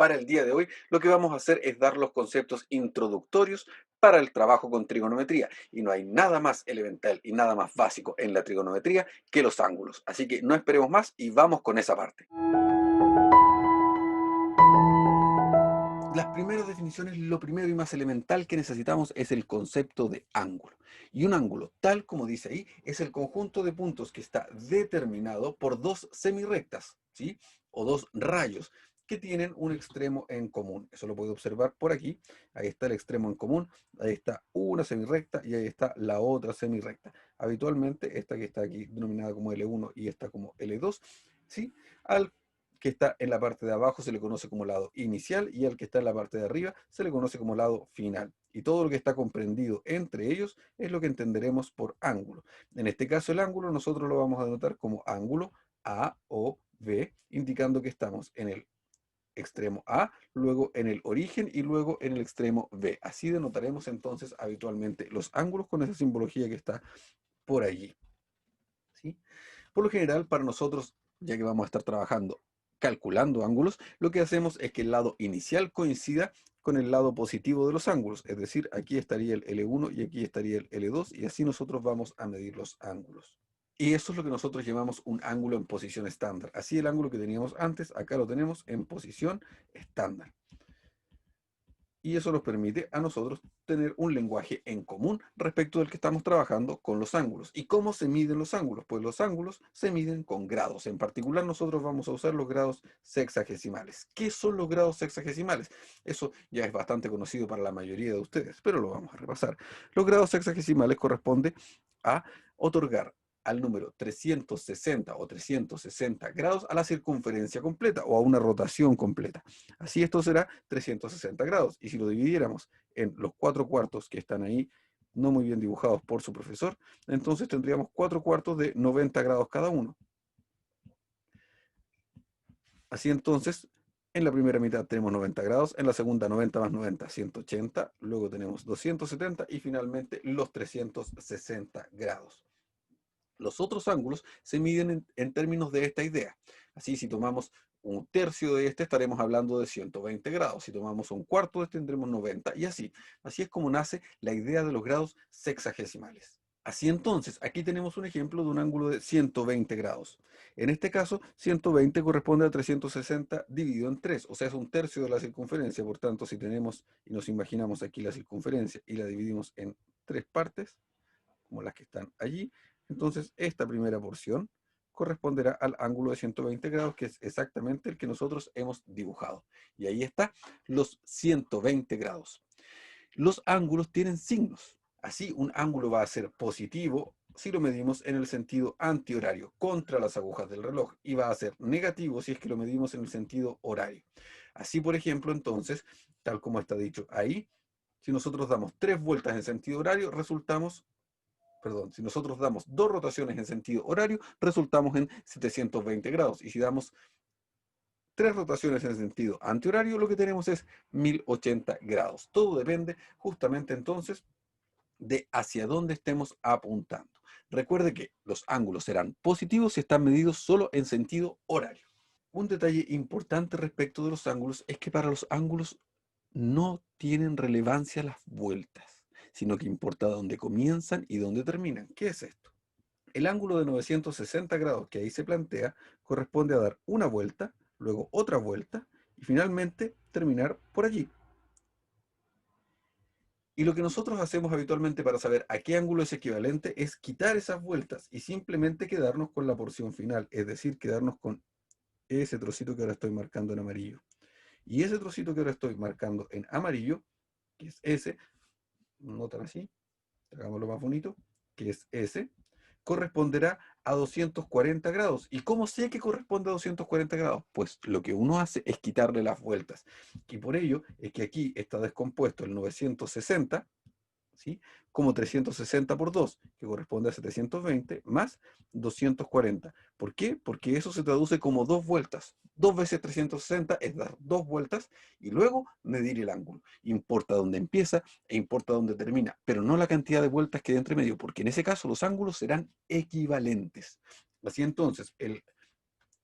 Para el día de hoy, lo que vamos a hacer es dar los conceptos introductorios para el trabajo con trigonometría. Y no hay nada más elemental y nada más básico en la trigonometría que los ángulos. Así que no esperemos más y vamos con esa parte. Las primeras definiciones, lo primero y más elemental que necesitamos es el concepto de ángulo. Y un ángulo, tal como dice ahí, es el conjunto de puntos que está determinado por dos semirrectas, ¿sí? O dos rayos que tienen un extremo en común. Eso lo puede observar por aquí. Ahí está el extremo en común, ahí está una semirrecta y ahí está la otra semirrecta. Habitualmente esta que está aquí denominada como L1 y esta como L2, ¿sí? Al que está en la parte de abajo se le conoce como lado inicial y al que está en la parte de arriba se le conoce como lado final. Y todo lo que está comprendido entre ellos es lo que entenderemos por ángulo. En este caso el ángulo nosotros lo vamos a denotar como ángulo A o B, indicando que estamos en el extremo A, luego en el origen y luego en el extremo B. Así denotaremos entonces habitualmente los ángulos con esa simbología que está por allí, ¿sí? Por lo general, para nosotros, ya que vamos a estar trabajando calculando ángulos, lo que hacemos es que el lado inicial coincida con el lado positivo de los ángulos, es decir, aquí estaría el L1 y aquí estaría el L2 y así nosotros vamos a medir los ángulos. Y eso es lo que nosotros llamamos un ángulo en posición estándar. Así el ángulo que teníamos antes, acá lo tenemos en posición estándar. Y eso nos permite a nosotros tener un lenguaje en común respecto del que estamos trabajando con los ángulos. ¿Y cómo se miden los ángulos? Pues los ángulos se miden con grados. En particular nosotros vamos a usar los grados sexagesimales. ¿Qué son los grados sexagesimales? Eso ya es bastante conocido para la mayoría de ustedes, pero lo vamos a repasar. Los grados sexagesimales corresponde a otorgar al número 360 o 360 grados a la circunferencia completa o a una rotación completa. Así esto será 360 grados. Y si lo dividiéramos en los 4 cuartos que están ahí, no muy bien dibujados por su profesor, entonces tendríamos 4 cuartos de 90 grados cada uno. Así entonces, en la primera mitad tenemos 90 grados, en la segunda 90 más 90, 180, luego tenemos 270 y finalmente los 360 grados. Los otros ángulos se miden en términos de esta idea. Así, si tomamos un tercio de este, estaremos hablando de 120 grados. Si tomamos un cuarto de este, tendremos 90 y así. Así es como nace la idea de los grados sexagesimales. Así entonces, aquí tenemos un ejemplo de un ángulo de 120 grados. En este caso, 120 corresponde a 360 dividido en 3, o sea, es un tercio de la circunferencia. Por tanto, si tenemos y nos imaginamos aquí la circunferencia y la dividimos en 3 partes, como las que están allí, entonces esta primera porción corresponderá al ángulo de 120 grados, que es exactamente el que nosotros hemos dibujado. Y ahí está los 120 grados. Los ángulos tienen signos. Así, un ángulo va a ser positivo si lo medimos en el sentido antihorario, contra las agujas del reloj, y va a ser negativo si es que lo medimos en el sentido horario. Así, por ejemplo, entonces, tal como está dicho ahí, si nosotros damos 3 vueltas en sentido horario, si nosotros damos 2 rotaciones en sentido horario, resultamos en 720 grados. Y si damos 3 rotaciones en sentido antihorario, lo que tenemos es 1080 grados. Todo depende justamente entonces de hacia dónde estemos apuntando. Recuerde que los ángulos serán positivos si están medidos solo en sentido horario. Un detalle importante respecto de los ángulos es que para los ángulos no tienen relevancia las vueltas, sino que importa dónde comienzan y dónde terminan. ¿Qué es esto? El ángulo de 960 grados que ahí se plantea corresponde a dar una vuelta, luego otra vuelta y finalmente terminar por allí. Y lo que nosotros hacemos habitualmente para saber a qué ángulo es equivalente es quitar esas vueltas y simplemente quedarnos con la porción final, es decir, quedarnos con ese trocito que ahora estoy marcando en amarillo. Y ese trocito que ahora estoy marcando en amarillo, que es ese, no tan así, hagámoslo más bonito, que es ese, corresponderá a 240 grados. ¿Y cómo sé que corresponde a 240 grados? Pues lo que uno hace es quitarle las vueltas. Y por ello es que aquí está descompuesto el 960, ¿sí? Como 360 por 2, que corresponde a 720, más 240. ¿Por qué? Porque eso se traduce como 2 vueltas. 2 veces 360 es dar 2 vueltas y luego medir el ángulo. Importa dónde empieza e importa dónde termina, pero no la cantidad de vueltas que hay entre medio, porque en ese caso los ángulos serán equivalentes. Así entonces, el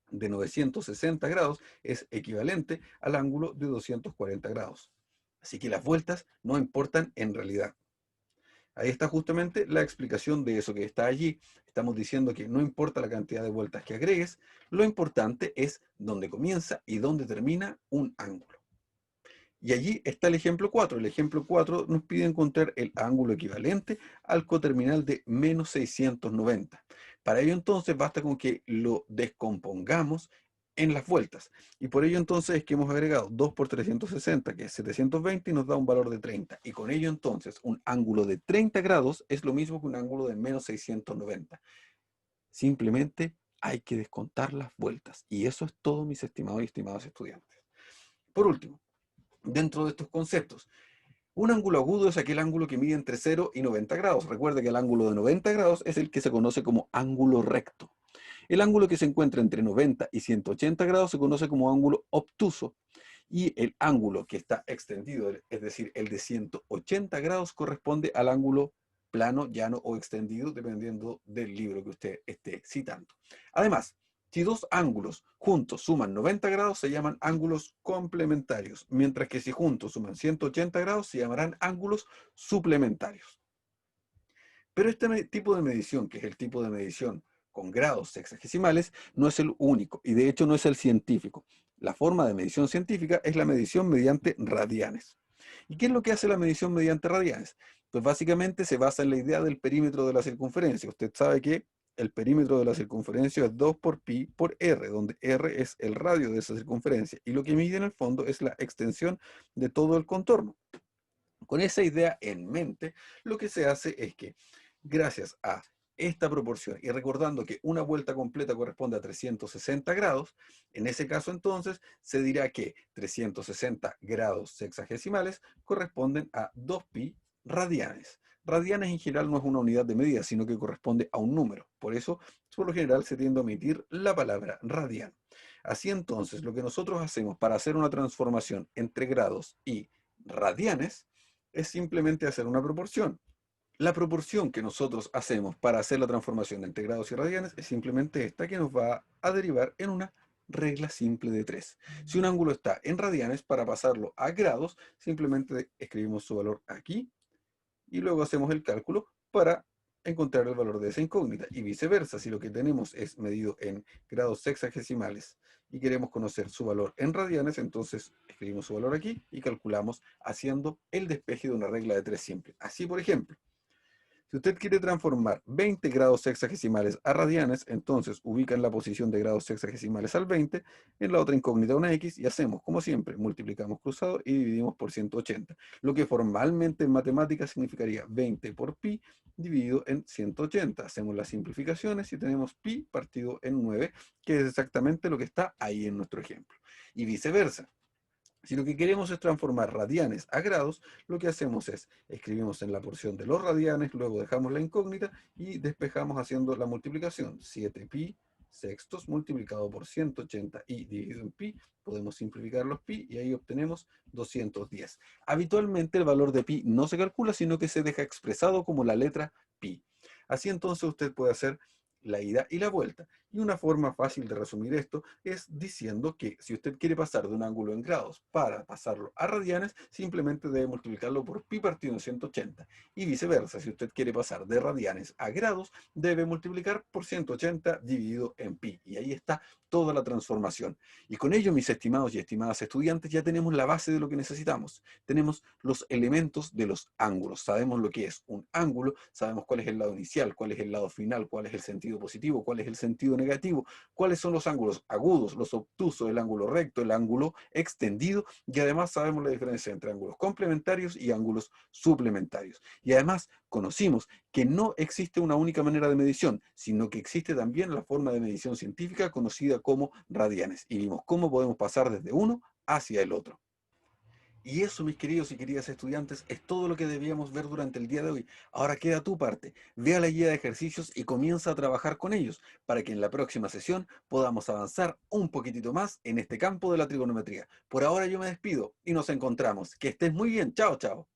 de 960 grados es equivalente al ángulo de 240 grados. Así que las vueltas no importan en realidad. Ahí está justamente la explicación de eso que está allí. Estamos diciendo que no importa la cantidad de vueltas que agregues, lo importante es dónde comienza y dónde termina un ángulo. Y allí está el ejemplo 4. El ejemplo 4 nos pide encontrar el ángulo equivalente al coterminal de menos 690. Para ello entonces basta con que lo descompongamos en las vueltas. Y por ello entonces es que hemos agregado 2 por 360, que es 720, y nos da un valor de 30. Y con ello entonces un ángulo de 30 grados es lo mismo que un ángulo de menos 690. Simplemente hay que descontar las vueltas. Y eso es todo, mis estimados y estimadas estudiantes. Por último, dentro de estos conceptos, un ángulo agudo es aquel ángulo que mide entre 0 y 90 grados. Recuerde que el ángulo de 90 grados es el que se conoce como ángulo recto. El ángulo que se encuentra entre 90 y 180 grados se conoce como ángulo obtuso. Y el ángulo que está extendido, es decir, el de 180 grados, corresponde al ángulo plano, llano o extendido, dependiendo del libro que usted esté citando. Además, si dos ángulos juntos suman 90 grados, se llaman ángulos complementarios, mientras que si juntos suman 180 grados, se llamarán ángulos suplementarios. Pero este tipo de medición, que es el tipo de medición con grados sexagesimales, no es el único, y de hecho no es el científico. La forma de medición científica es la medición mediante radianes. ¿Y qué es lo que hace la medición mediante radianes? Pues básicamente se basa en la idea del perímetro de la circunferencia. Usted sabe que el perímetro de la circunferencia es 2 por pi por r, donde r es el radio de esa circunferencia, y lo que mide en el fondo es la extensión de todo el contorno. Con esa idea en mente, lo que se hace es que, gracias a esta proporción, y recordando que una vuelta completa corresponde a 360 grados, en ese caso entonces se dirá que 360 grados sexagesimales corresponden a 2pi radianes. Radianes en general no es una unidad de medida, sino que corresponde a un número. Por eso, por lo general, se tiende a omitir la palabra radian. Así entonces, lo que nosotros hacemos para hacer una transformación entre grados y radianes es simplemente hacer una proporción. La proporción que nosotros hacemos para hacer la transformación entre grados y radianes es simplemente esta, que nos va a derivar en una regla simple de 3. Si un ángulo está en radianes, para pasarlo a grados, simplemente escribimos su valor aquí y luego hacemos el cálculo para encontrar el valor de esa incógnita, y viceversa. Si lo que tenemos es medido en grados sexagesimales y queremos conocer su valor en radianes, entonces escribimos su valor aquí y calculamos haciendo el despeje de una regla de 3 simple. Así, por ejemplo, si usted quiere transformar 20 grados sexagesimales a radianes, entonces ubica en la posición de grados sexagesimales al 20, en la otra incógnita una X, y hacemos, como siempre, multiplicamos cruzado y dividimos por 180, lo que formalmente en matemáticas significaría 20 por pi dividido en 180. Hacemos las simplificaciones y tenemos pi partido en 9, que es exactamente lo que está ahí en nuestro ejemplo. Y viceversa. Si lo que queremos es transformar radianes a grados, lo que hacemos es, escribimos en la porción de los radianes, luego dejamos la incógnita y despejamos haciendo la multiplicación. 7pi sextos multiplicado por 180 y dividido en pi, podemos simplificar los pi y ahí obtenemos 210. Habitualmente el valor de pi no se calcula, sino que se deja expresado como la letra pi. Así entonces usted puede hacer la ida y la vuelta. Y una forma fácil de resumir esto es diciendo que si usted quiere pasar de un ángulo en grados para pasarlo a radianes, simplemente debe multiplicarlo por pi partido en 180. Y viceversa, si usted quiere pasar de radianes a grados, debe multiplicar por 180 dividido en pi. Y ahí está toda la transformación. Y con ello, mis estimados y estimadas estudiantes, ya tenemos la base de lo que necesitamos. Tenemos los elementos de los ángulos. Sabemos lo que es un ángulo, sabemos cuál es el lado inicial, cuál es el lado final, cuál es el sentido positivo, cuál es el sentido negativo, cuáles son los ángulos agudos, los obtusos, el ángulo recto, el ángulo extendido, y además sabemos la diferencia entre ángulos complementarios y ángulos suplementarios. Y además conocimos que no existe una única manera de medición, sino que existe también la forma de medición científica conocida como radianes, y vimos cómo podemos pasar desde uno hacia el otro. Y eso, mis queridos y queridas estudiantes, es todo lo que debíamos ver durante el día de hoy. Ahora queda tu parte. Vea la guía de ejercicios y comienza a trabajar con ellos para que en la próxima sesión podamos avanzar un poquitito más en este campo de la trigonometría. Por ahora yo me despido y nos encontramos. Que estés muy bien. Chao, chao.